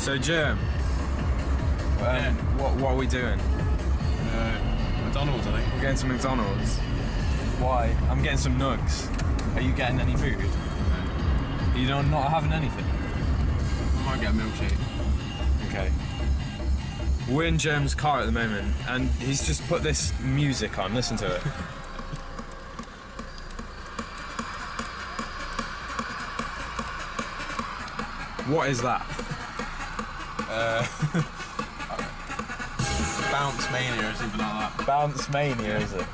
So Germ, Yeah. what are we doing? McDonald's, I think. We're going to McDonald's. Why? I'm getting some nugs. Are you getting any food? Are you not having anything? I might get a milkshake. Okay. We're in Germ's car at the moment, and he's just put this music on. Listen to it. What is that? Bounce Mania or something like that. Bounce Mania, is it?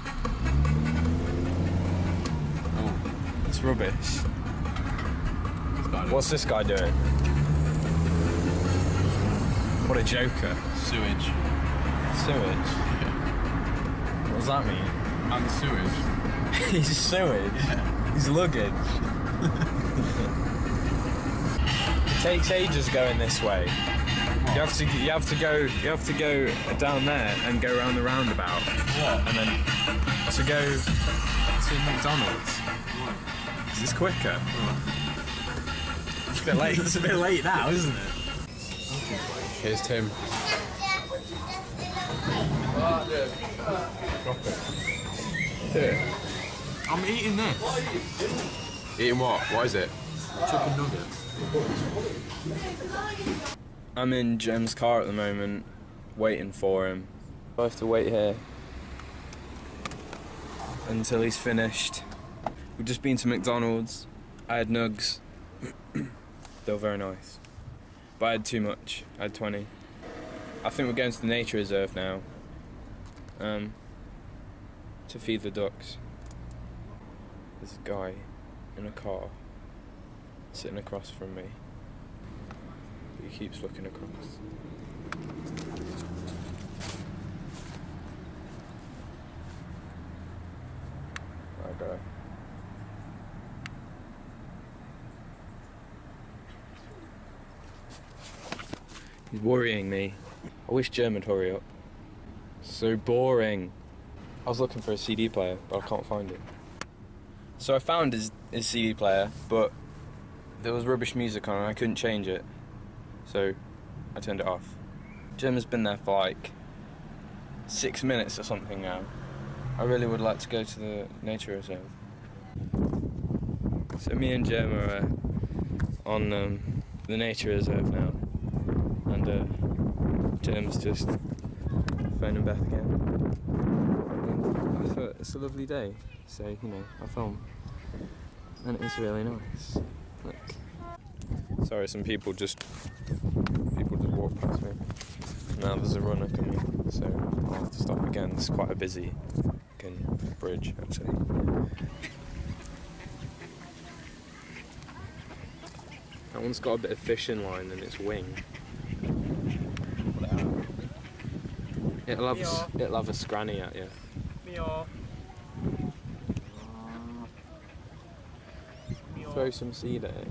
Oh, It's rubbish. What's this guy doing? What a joker. Sewage. Sewage? What does that mean? And sewage. He's sewage? Yeah. He's luggage. It takes ages going this way. You have to go down there and go around the roundabout. What? And then to go to McDonald's. Is this quicker? It's a bit late. It's a bit late now, isn't it? Here's Tim. I'm eating this. Eating what? What is it? Chicken nugget. I'm in Gem's car at the moment, waiting for him. I have to wait here until he's finished. We've just been to McDonald's. I had nugs. They were very nice. But I had too much. I had 20. I think we're going to the nature reserve now. To feed the ducks. There's a guy in a car sitting across from me. He keeps looking across. Okay. He's worrying me. I wish Germ would hurry up. So boring. I was looking for a CD player, but I can't find it. So I found his CD player, but there was rubbish music on and I couldn't change it. So I turned it off. Germ has been there for like 6 minutes or something now. I really would like to go to the nature reserve. So me and Germ are on the nature reserve now. And Germ's just phoning Beth again. I thought it's a lovely day, so you know, I film. And it's really nice. Look. Sorry, some people just walked past me. Now there's a runner coming, so I'll have to stop again. It's quite a busy bridge, actually. That one's got a bit of fishing line in its wing. It'll have a scranny at you. Throw some seed at it.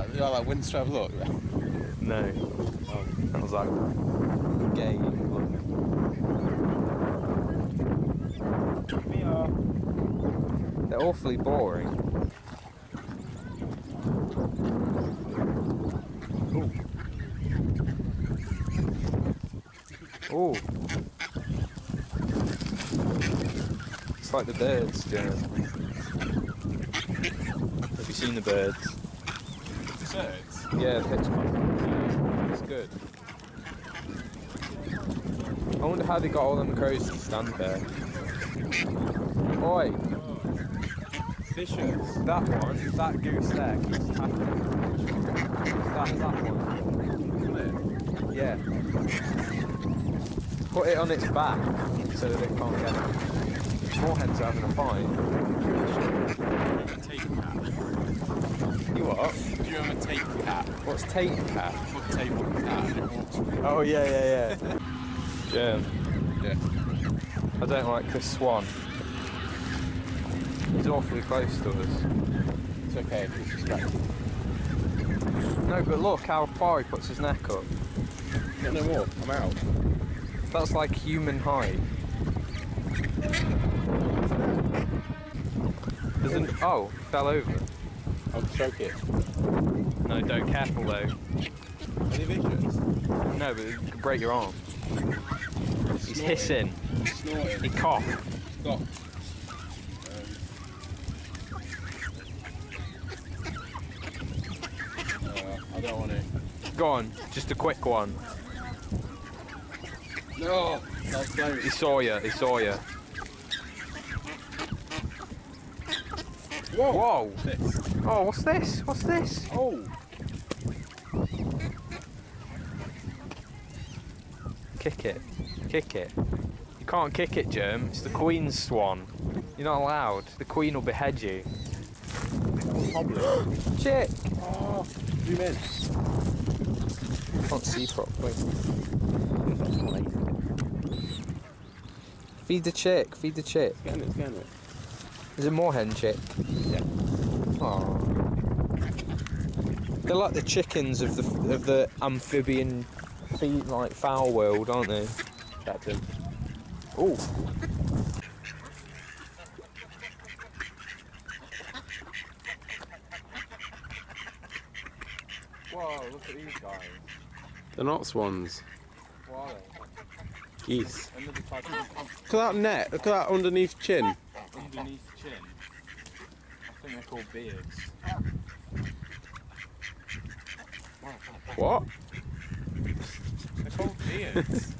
Is that like Windstrap look? No. Oh, that was like gay look. They're awfully boring. Ooh. It's like the birds, Germ. Have you seen the birds? Birds? Yeah, the hitchcock. It's good. I wonder how they got all them crows to stand there. Oi! Fishers. That one, that goose there keeps tackling. That one. Yeah. Put it on its back so that it can't get it. Moorheads are having a fight. Tape cat. You what? Do you ever tape cat? What's tape cat? Put tape on the cat and it walks with it. Oh yeah. Germ. Yeah. I don't like Chris Swan. He's awfully close to us. It's okay if he's distracted. No, but look how far he puts his neck up. Not no more. I'm out. That's like human height. Doesn't. Oh, fell over. I'll stroke it. No, don't. Careful though. Any vicious? No, but it could break your arm. He's hissing. Snorting. He coughed. Stop. I don't want to. Go on, just a quick one. No! That's close. He saw you. He saw you. Whoa! Whoa! This. Oh, what's this? What's this? Oh! Kick it. Kick it. You can't kick it, Germ. It's the Queen's swan. You're not allowed. The Queen will behead you. Chick! Oh! Zoom in. Can't see properly. Feed the chick. Feed the chick. Scan it, scan it. Is it more hen chick? Yeah. Oh. They're like the chickens of the amphibian like fowl world, aren't they? That's him. Oh. Whoa, look at these guys. They're not swans. What are they? Geese. Another type of Look at that neck. Look at that underneath chin. underneath chin. I think they're called beards. What? They're called beards.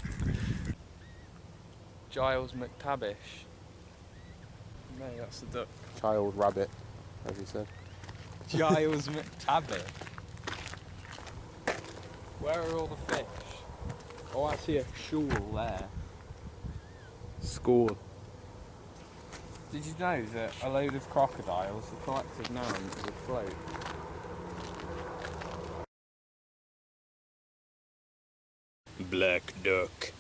Giles McTavish. No, that's the duck. Child rabbit, as he said. Giles McTavish. Where are all the fish? Oh, I see a shoal there. School. Did you know that a load of crocodiles, the collective noun is a float? Black duck.